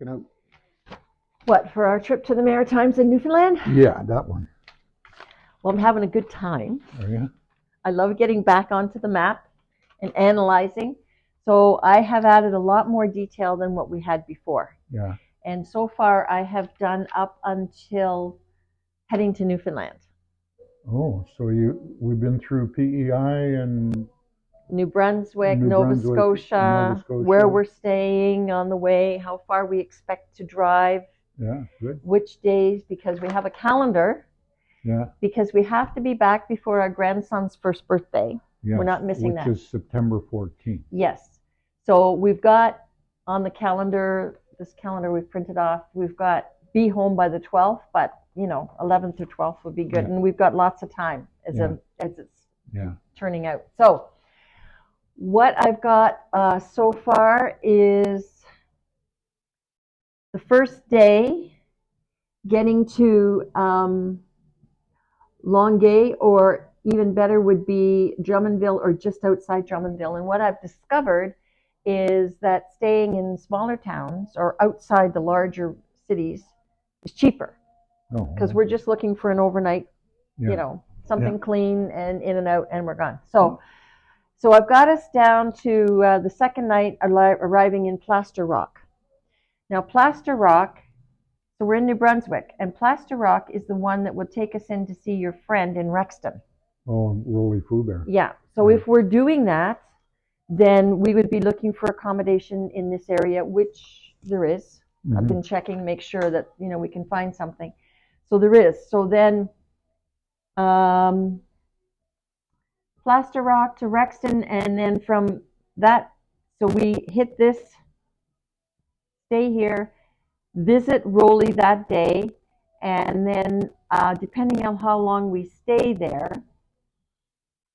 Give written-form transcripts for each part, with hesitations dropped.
checking out? What, for our trip to the Maritimes in Newfoundland? Yeah, that one. Well, I'm having a good time. Oh, yeah? I love getting back onto the map and analyzing. So I have added a lot more detail than what we had before. Yeah. And so far I have done up until heading to Newfoundland. Oh, so we've been through PEI and New Brunswick, New Nova Brunswick, Scotia, Nova Scotia. where we're staying on the way, how far we expect to drive, Yeah, good. which days, because we have a calendar. Yeah. Because we have to be back before our grandson's first birthday. Yes, We're not missing that. Which is September 14th. Yes. So we've got on the calendar, this calendar we've printed off, we've got be home by the 12th, but 11th or 12th would be good. Yeah. And we've got lots of time as it's turning out. So what I've got so far is the first day getting to Longueuil, or even better would be Drummondville or just outside Drummondville. And what I've discovered is that staying in smaller towns or outside the larger cities is cheaper, because we're just looking for an overnight, something clean and in and out, and we're gone. So I've got us down to the second night arriving in Plaster Rock. Now, Plaster Rock, so we're in New Brunswick, and Plaster Rock is the one that will take us in to see your friend in Rexton. Oh, Rolly Foubear. Yeah. So if we're doing that, then we would be looking for accommodation in this area, which there is. Mm-hmm. I've been checking, make sure that we can find something. So there is. So then Plaster Rock to Rexton, and then from that, so we hit this, stay here, visit Rolly that day, and then depending on how long we stay there,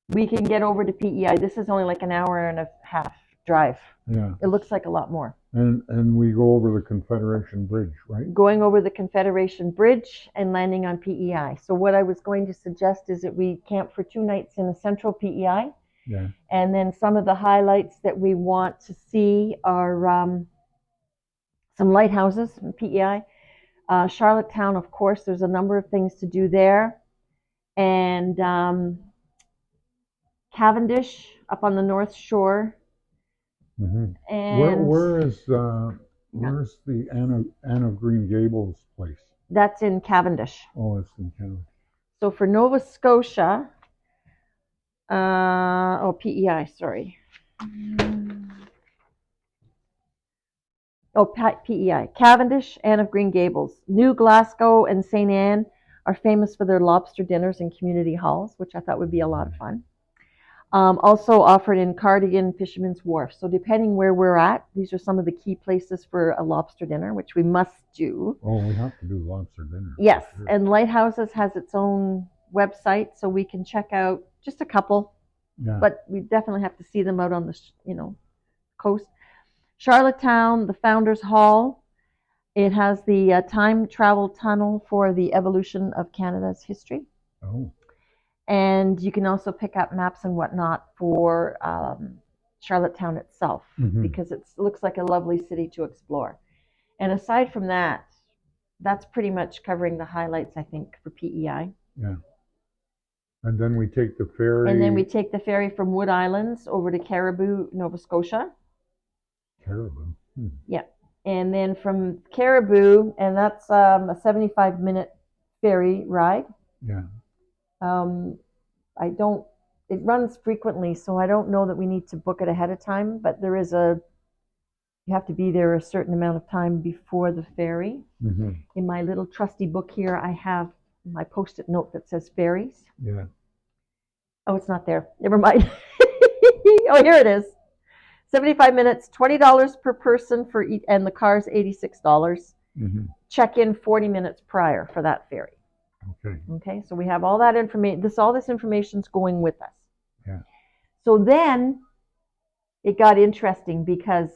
we can get over to PEI. This is only like an hour and a half drive. Yeah. It looks like a lot more. And we go over the Confederation Bridge, right? Going over the Confederation Bridge and landing on PEI. So what I was going to suggest is that we camp for 2 nights in the central PEI. Yeah. And then some of the highlights that we want to see are some lighthouses in PEI. Charlottetown, of course, there's a number of things to do there. And Cavendish up on the North Shore. Mm-hmm. And where's the Anne of Green Gables place? That's in Cavendish. Oh, it's in Cavendish. So for Nova Scotia, PEI, sorry. PEI. Cavendish, Anne of Green Gables. New Glasgow and St. Anne are famous for their lobster dinners in community halls, which I thought would be a lot of fun. Also offered in Cardigan, Fisherman's Wharf. So depending where we're at, these are some of the key places for a lobster dinner, which we must do. Oh, we have to do lobster dinner. Yes, sure. And Lighthouses has its own website, so we can check out just a couple. Yeah. But we definitely have to see them out on the coast. Charlottetown, the Founders Hall. It has the time travel tunnel for the evolution of Canada's history. Oh. And you can also pick up maps and whatnot for Charlottetown itself, because it looks like a lovely city to explore. And aside from that, that's pretty much covering the highlights, I think, for PEI. Yeah. And then we take the ferry. And then we take the ferry from Wood Islands over to Caribou, Nova Scotia. Caribou. Yeah. And then from Caribou, and that's a 75-minute ferry ride. Yeah. It runs frequently, so I don't know that we need to book it ahead of time, but you have to be there a certain amount of time before the ferry. Mm-hmm. In my little trusty book here, I have my Post-it note that says ferries. Yeah. Oh, it's not there. Never mind. Oh, here it is. 75 minutes, $20 per person for each, and the car's $86. Mm-hmm. Check in 40 minutes prior for that ferry. Okay, so we have all that information. All this information's going with us. Yeah. So then it got interesting because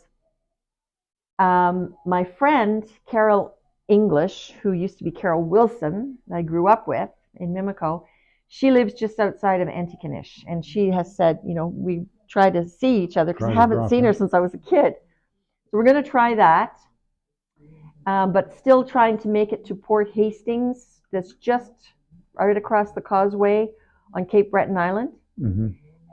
my friend Carol English, who used to be Carol Wilson, that I grew up with in Mimico, she lives just outside of Antigonish, and she has said, we try to see each other because I haven't seen her since I was a kid. So we're going to try that. but still trying to make it to Port Hastings. That's just right across the causeway on Cape Breton Island,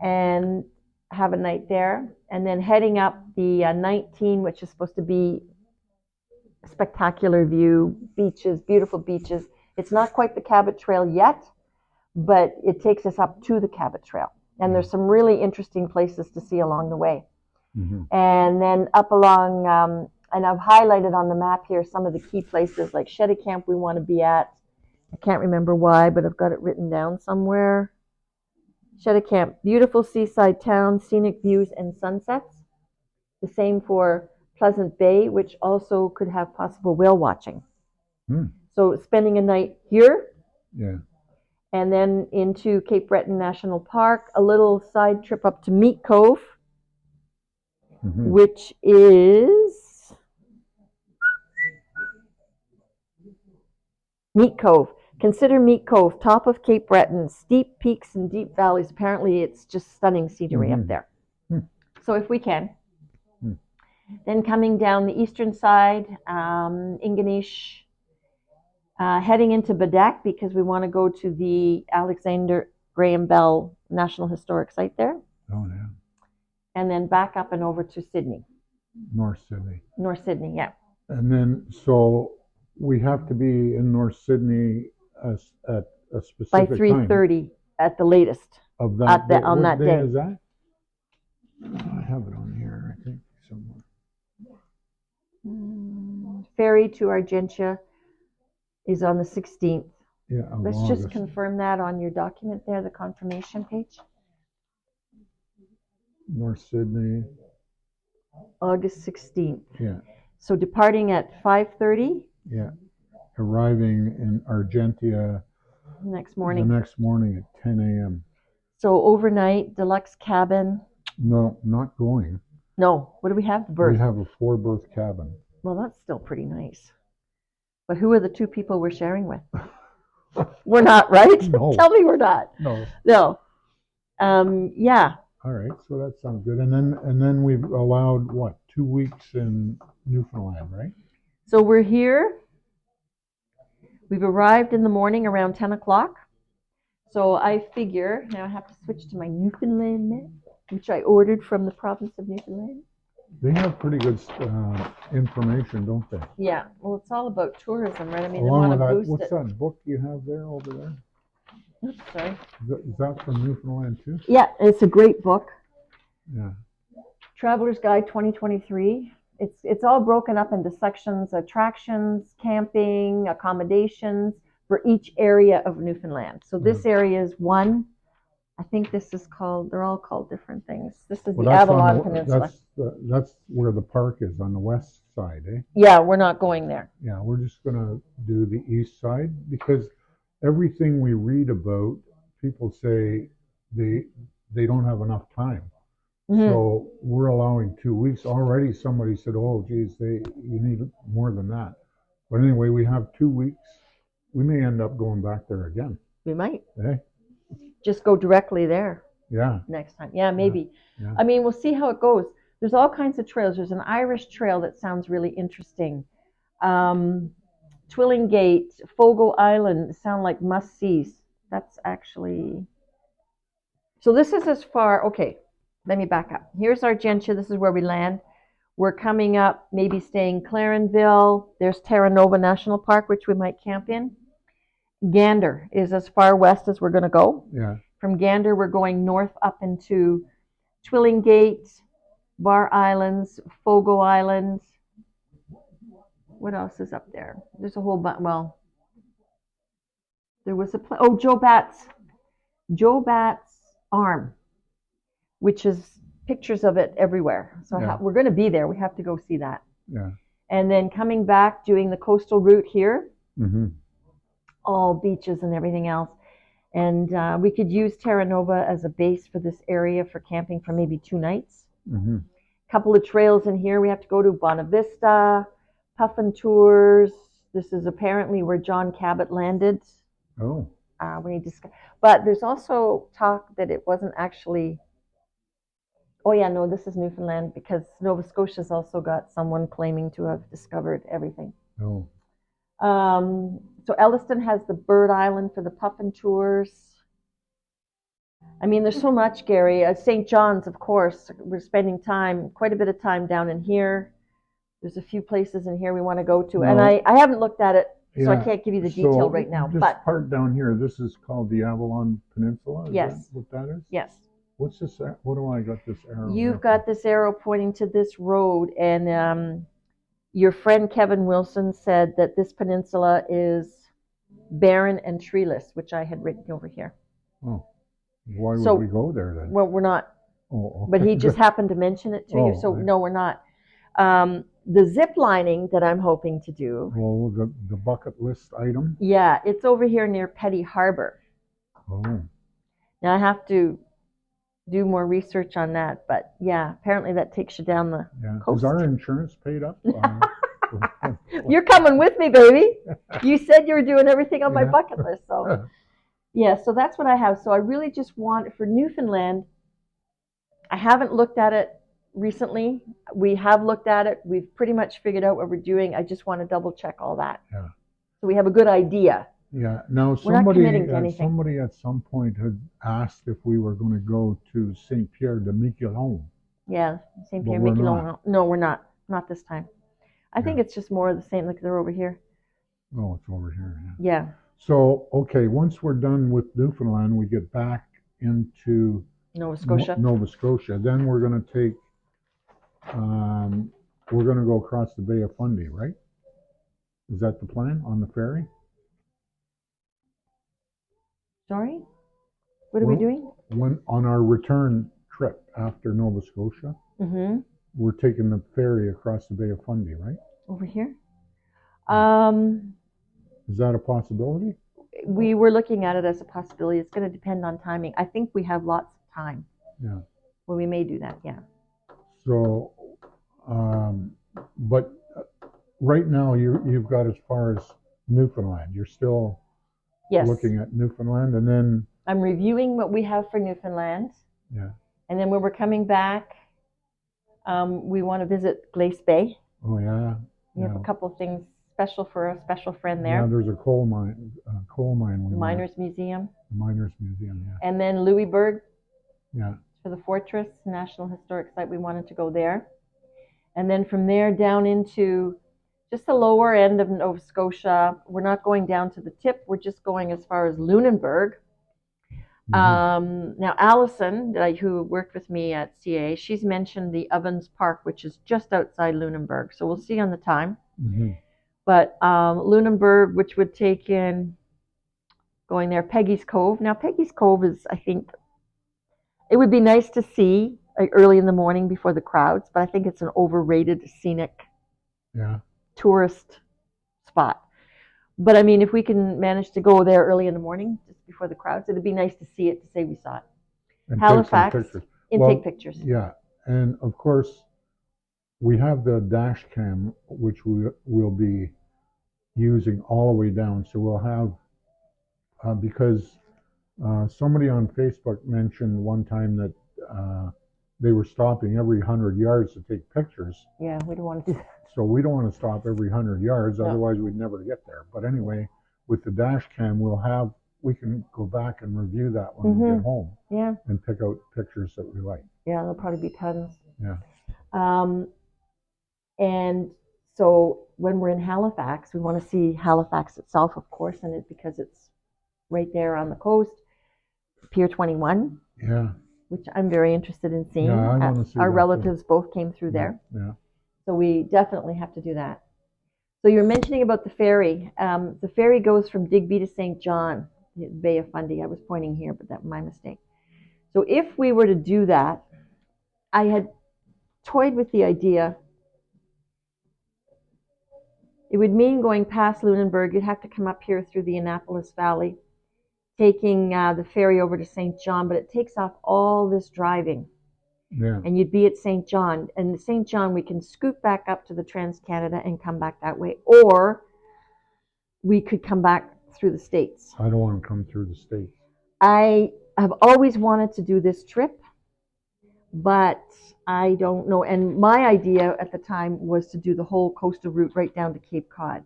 and have a night there. And then heading up the 19, which is supposed to be a spectacular view, beaches, beautiful beaches. It's not quite the Cabot Trail yet, but it takes us up to the Cabot Trail. And there's some really interesting places to see along the way. And then up along, and I've highlighted on the map here some of the key places like Cheticamp we want to be at. I can't remember why, but I've got it written down somewhere. Cheticamp, beautiful seaside town, scenic views and sunsets. The same for Pleasant Bay, which also could have possible whale watching. So spending a night here. Yeah. And then into Cape Breton National Park, a little side trip up to Meat Cove, which is Meat Cove. Consider Meat Cove, top of Cape Breton, steep peaks and deep valleys. Apparently, it's just stunning scenery up there. So if we can. Then coming down the eastern side, Ingonish, heading into Bedeque because we want to go to the Alexander Graham Bell National Historic Site there. Oh, yeah. And then back up and over to Sydney. North Sydney. North Sydney, yeah. And then, so we have to be in North Sydney at a specific By time 3:30 at the latest. of that day. On that What day. Is that? I have it on here, I think, somewhere. Ferry to Argentia is on the 16th. Yeah, Let's just confirm that on your document there, the confirmation page. North Sydney. August 16th. Yeah. So departing at 5:30. Yeah. Arriving in Argentia next the morning. next morning at 10 a.m. So overnight, deluxe cabin. No, not going. No, what do we have? The berth. We have a 4-berth cabin. Well, that's still pretty nice. But who are the 2 people we're sharing with? We're not, right? No. Tell me we're not. No. No. Yeah. All right, so that sounds good. And then we've allowed what, 2 weeks in Newfoundland, right? So we're here. We've arrived in the morning around 10 o'clock. So I figure now I have to switch to my Newfoundland map, which I ordered from the province of Newfoundland. They have pretty good information, don't they? Yeah. Well, it's all about tourism, right? I mean, Along they with want to that, boost what's it. that book you have there over there? Oops, sorry. Is that from Newfoundland too? Yeah, it's a great book. Yeah. Traveler's Guide 2023. It's all broken up into sections: attractions, camping, accommodations for each area of Newfoundland. So this area is one. I think this is called, they're all called different things. This is Well, the Avalon Peninsula. That's where the park is, on the west side, eh? Yeah, we're not going there. Yeah, we're just gonna do the east side because everything we read about, people say they don't have enough time. So we're allowing 2 weeks. Already somebody said, oh, geez, you need more than that. But anyway, we have 2 weeks. We may end up going back there again. We might. Eh? Just go directly there Yeah. next time. Yeah, maybe. Yeah. I mean, we'll see how it goes. There's all kinds of trails. There's an Irish trail that sounds really interesting. Twilling Gate, Fogo Island sound like must-sees. That's actually... So this is as far... Okay, let me back up. Here's Argentia. This is where we land. We're coming up, maybe staying Clarenville. There's Terra Nova National Park, which we might camp in. Gander is as far west as we're going to go. Yeah. From Gander, we're going north up into Twilling Gate, Bar Islands, Fogo Islands. What else is up there? There's a whole bunch. Well, there was a place. Oh, Joe Bat's Arm, which is pictures of it everywhere. So Yeah. we're going to be there. We have to go see that. Yeah. And then coming back, doing the coastal route here, Mm-hmm. all beaches and everything else. And we could use Terra Nova as a base for this area for camping for maybe 2 nights. Mm-hmm. Couple of trails in here. We have to go to Bonavista, Puffin Tours. This is apparently where John Cabot landed. Oh. When he but there's also talk that it wasn't actually. Oh yeah, no, this is Newfoundland because Nova Scotia's also got someone claiming to have discovered everything. No. So Elliston has the Bird Island for the puffin tours. I mean, there's so much, Gary. St. John's, of course. We're spending quite a bit of time down in here. There's a few places in here we want to go to, and No. I haven't looked at it, so I Yeah. can't give you the So detail right now. this But part down here, this is called the Avalon Peninsula. Is yes, that what that is? yes, What's this? What do I got this arrow? you've here got for? this arrow pointing to this road, and your friend Kevin Wilson said that this peninsula is barren and treeless, which I had written over here. Oh, why would So, we go there then? well, we're not, Oh, but okay. he just happened to mention it to you. Oh, So, I- no, we're not. The zip lining that I'm hoping to do, Well, the bucket list item. yeah, it's over here near Petty Harbor. Oh, Now I have to do more research on that, but yeah, apparently that takes you down the yeah. coast. Is our insurance paid up? You're coming with me, baby. You said you were doing everything on my Yeah. bucket list, so yeah, so that's what I have. So I really just want for Newfoundland. I haven't looked at it recently. We have looked at it. We've pretty much figured out what we're doing. I just want to double check all that. Yeah. So we have a good idea. Yeah. Now We're not committing to anything. somebody at some point had asked if we were going to go to Saint Pierre de Miquelon. Yeah, St. But Pierre, we're Miquelon. not. No, we're not. Not this time. I think Yeah. it's just more of the same. Like they're over here. Oh, it's over here. Yeah. Yeah. So, okay, once we're done with Newfoundland, we get back into Nova Scotia. Nova Scotia. Then we're going to take, we're going to go across the Bay of Fundy, right? Is that the plan on the ferry? Sorry? What are we Well, doing? When on our return trip after Nova Scotia, Mm-hmm. we're taking the ferry across the Bay of Fundy, right? Over here. Is that a possibility? We were looking at it as a possibility. It's going to depend on timing. I think we have lots of time. Yeah. Well, we may do that. Yeah. So, but right now you've got as far as Newfoundland. You're still Yes. looking at Newfoundland, and then I'm reviewing what we have for Newfoundland, yeah. and then when we're coming back, we want to visit Glace Bay. Oh yeah. We have a couple of things special for a special friend Yeah, there. there's a coal mine. The Miners Museum, Miners Museum. Yeah. and then Louisbourg Yeah. for the Fortress National Historic Site. We wanted to go there, and then from there down into just the lower end of Nova Scotia. We're not going down to the tip. We're just going as far as Lunenburg. Mhm. Now, Allison, who worked with me at CA, she's mentioned the Ovens Park, which is just outside Lunenburg. So we'll see on the time. Mhm. But Lunenburg, which would take in going there, Peggy's Cove. Now, Peggy's Cove is, I think, it would be nice to see like, early in the morning before the crowds, but I think it's an overrated scenic Yeah. tourist spot. But I mean, if we can manage to go there early in the morning, just before the crowds, it'd be nice to see it, to say we saw it. And Halifax, take some pictures. and Well, take pictures. Yeah, and of course, we have the dash cam, which we will be using all the way down. So we'll have, because somebody on Facebook mentioned one time that they were stopping every 100 yards to take pictures. Yeah, we don't want to do that. So we don't want to stop every 100 yards, No. otherwise we'd never get there. But anyway, with the dash cam, we can go back and review that when we Mhm. get home Yeah, and pick out pictures that we like. yeah, there'll probably be tons. Yeah. And so when we're in Halifax, we want to see Halifax itself, of course, and it because it's right there on the coast. Pier 21, Yeah. which I'm very interested in seeing. Yeah, I wanna see Our that too. relatives both came through there. Yeah. So we definitely have to do that. So you're mentioning about the ferry. The ferry goes from Digby to St. John, the Bay of Fundy. I was pointing here, but that's my mistake. So if we were to do that, I had toyed with the idea. It would mean going past Lunenburg. You'd have to come up here through the Annapolis Valley, taking the ferry over to St. John, but it takes off all this driving. Yeah. And you'd be at St. John. And St. John, we can scoot back up to the Trans-Canada and come back that way. Or we could come back through the States. I don't want to come through the States. I have always wanted to do this trip, but I don't know. And my idea at the time was to do the whole coastal route right down to Cape Cod.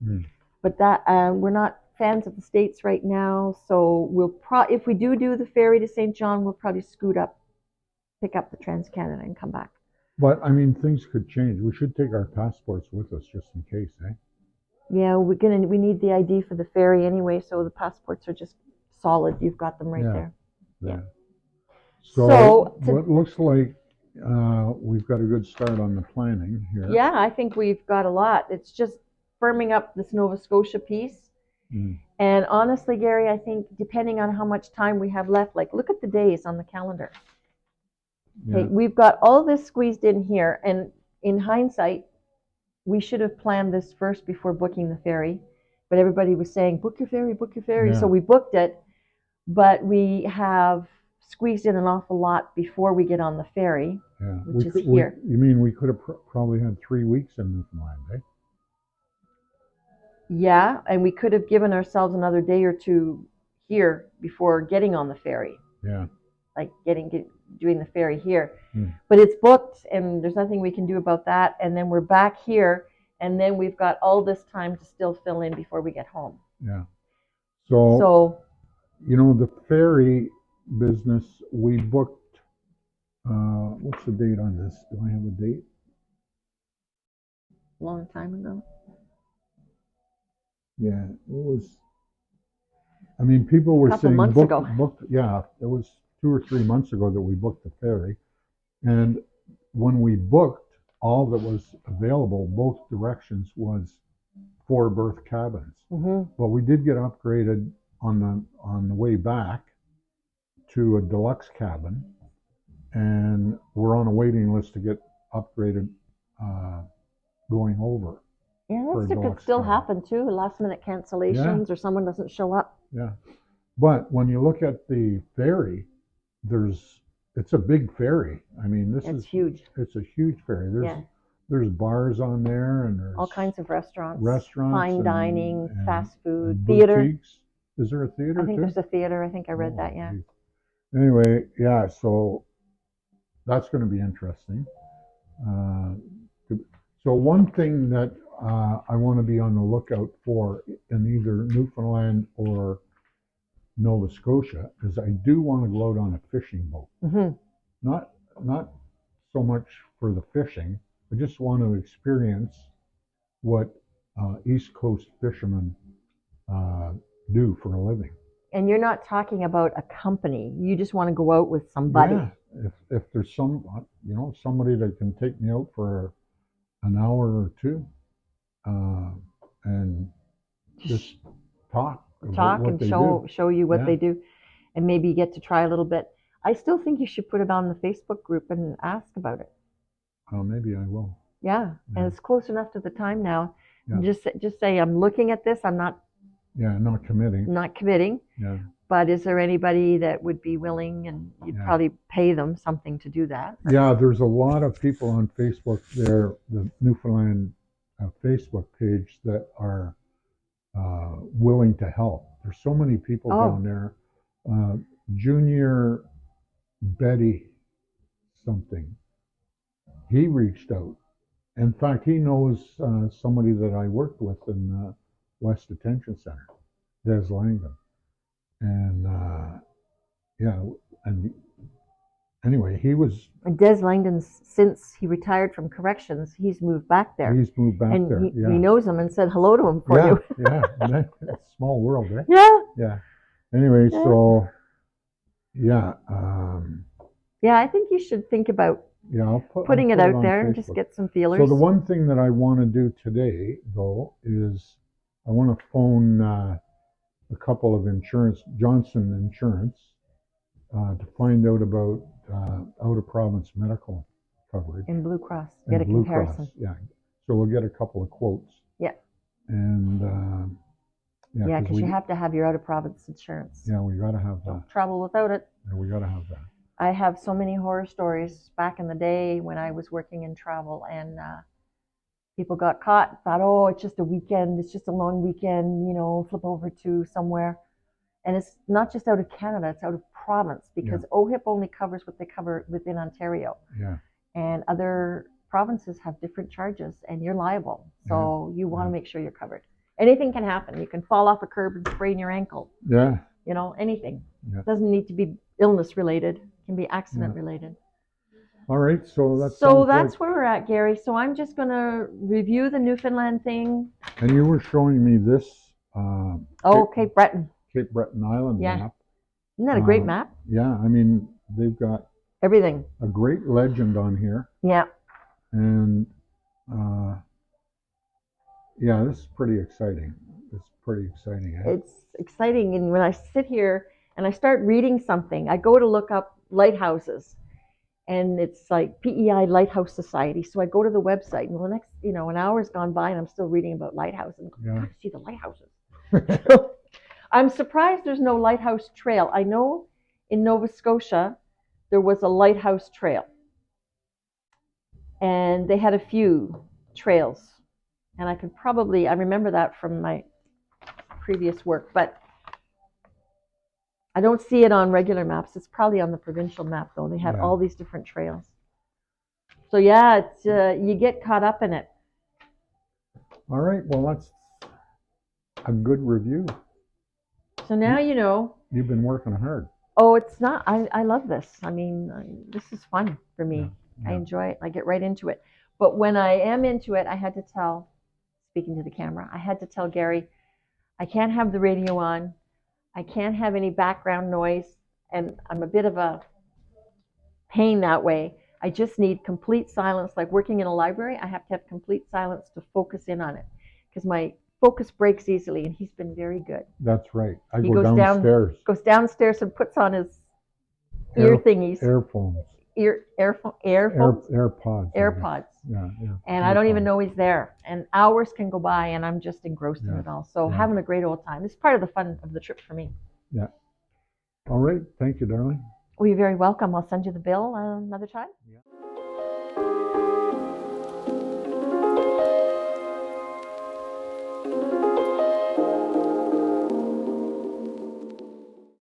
Hmm. But that we're not fans of the States right now, so if we do the ferry to St. John, we'll probably pick up the Trans-Canada and come back. But I mean, things could change. We should take our passports with us just in case, eh? Yeah, we need the ID for the ferry anyway, so the passports are just solid. You've got them right Yeah, there. Yeah. yeah. So So what looks like we've got a good start on the planning here. yeah, I think we've got a lot. It's just firming up this Nova Scotia piece. Mm. And honestly, Gary, I think depending on how much time we have left, like look at the days on the calendar. Yeah. Okay, we've got all this squeezed in here, and in hindsight, we should have planned this first before booking the ferry. But everybody was saying, book your ferry, book your ferry. Yeah. So we booked it, but we have squeezed in an awful lot before we get on the ferry, Yeah. which is here. You mean we could have probably had 3 weeks in Newfoundland, eh? Yeah, and we could have given ourselves another day or two here before getting on the ferry, Yeah. like doing the ferry here. Hmm. But it's booked, and there's nothing we can do about that. And then we're back here, and then we've got all this time to still fill in before we get home. Yeah. So you know, the ferry business, we booked, what's the date on this? Do I have a date? Long time ago. Yeah, it was, I mean, people were Couple saying months ago. booked, yeah, it was 2 or 3 months ago that we booked the ferry. And when we booked, all that was available, both directions, was 4-berth cabins. Mm-hmm. But we did get upgraded on the way back to a deluxe cabin, and we're on a waiting list to get upgraded going over. Yeah, for a that could deluxe still cabin. happen too. Last minute cancellations, or someone doesn't show up. Yeah, but when you look at the ferry, it's a big ferry. I mean, It's huge. It's a huge ferry. Yeah. There's bars on there, and there's All kinds of restaurants, restaurants, fine dining, fast food, and theater. boutiques. Is there a theater I think too? there's a theater. I think I read Oh, that. Yeah. geez. Anyway, yeah. So that's going to be interesting. Uh, so one thing that I want to be on the lookout for in either Newfoundland or Nova Scotia is I do want to go out on a fishing boat. Mm-hmm. Not so much for the fishing. I just want to experience what East Coast fishermen do for a living. And you're not talking about a company. You just want to go out with somebody. Yeah, if there's somebody that can take me out for an hour or two, and just talk about what and they show you what Yeah. they do, and maybe you get to try a little bit. I still think you should put it on the Facebook group and ask about it. Maybe I will. Yeah, Yeah. and it's close enough to the time now. Yeah. Just say I'm looking at this. I'm not committing. Yeah. But is there anybody that would be willing, and you'd Yeah. probably pay them something to do that? Yeah, there's a lot of people on Facebook there, the Newfoundland Facebook page, that are willing to help. There's so many people down there. Junior Betty something, he reached out. In fact, he knows somebody that I worked with in the West Detention Center, Des Langdon. And yeah, and anyway, he was. Des Langdon, since he retired from corrections, he's moved back there. He's moved back and there. He Yeah. knows him and said hello to him for Yeah, you. yeah. It's a small world, right? Yeah. Yeah. Anyway, Yeah. so yeah, Yeah, I think you should think about yeah, I'll putting I'll it put out there and Facebook. just get some feelers. So the one thing that I want to do today, though, is I want to phone a couple of Johnson Insurance, to find out about out of province medical coverage. in Blue Cross, and get a Blue comparison. Cross, yeah. So we'll get a couple of quotes. Yeah. And Yeah, yeah, because you have to have your out of province insurance. yeah, we got to have that. Don't travel without it. Yeah, we got to have that. I have so many horror stories back in the day when I was working in travel, and people got caught, thought, oh, it's just a weekend, it's just a long weekend, flip over to somewhere. And it's not just out of Canada, it's out of province, because OHIP only covers what they cover within Ontario. Yeah. And other provinces have different charges, and you're liable. So you want to make sure you're covered. Anything can happen. You can fall off a curb and sprain your ankle. Yeah. You know, anything. Yeah. It doesn't need to be illness related. It can be accident related. All right. So that's where we're at, Gary. So I'm just going to review the Newfoundland thing. And you were showing me this. Cape Breton. Cape Breton Island map. Isn't that a great map? Yeah. I mean, they've got everything. A great legend on here. Yeah. And yeah, this is pretty exciting. It's pretty exciting. Eh? It's exciting. And when I sit here and I start reading something, I go to look up lighthouses. And it's like PEI Lighthouse Society. So I go to the website, and the next, an hour's gone by, and I'm still reading about lighthouses. And I gotta see the lighthouses. So I'm surprised there's no lighthouse trail. I know in Nova Scotia there was a lighthouse trail, and they had a few trails, and I remember that from my previous work, but I don't see it on regular maps. It's probably on the provincial map, though. They had all these different trails. So yeah, it's you get caught up in it. All right. Well, that's a good review. So now you know. You've been working hard. Oh, it's not. I love this. I mean, this is fun for me. Yeah. I enjoy it. I get right into it. But when I am into it, I had to tell, speaking to the camera, I had to tell Gary, I can't have the radio on. I can't have any background noise, and I'm a bit of a pain that way. I just need complete silence. Like working in a library, I have to have complete silence to focus in on it, because my focus breaks easily, and he's been very good. That's right. He goes downstairs and puts on his ear thingies. Earphones. AirPods. Yeah. And I don't even know he's there. And hours can go by, and I'm just engrossed in it all. So having a great old time. It's part of the fun of the trip for me. Yeah. All right. Thank you, darling. Well, you're very welcome. I'll send you the bill another time. Yeah.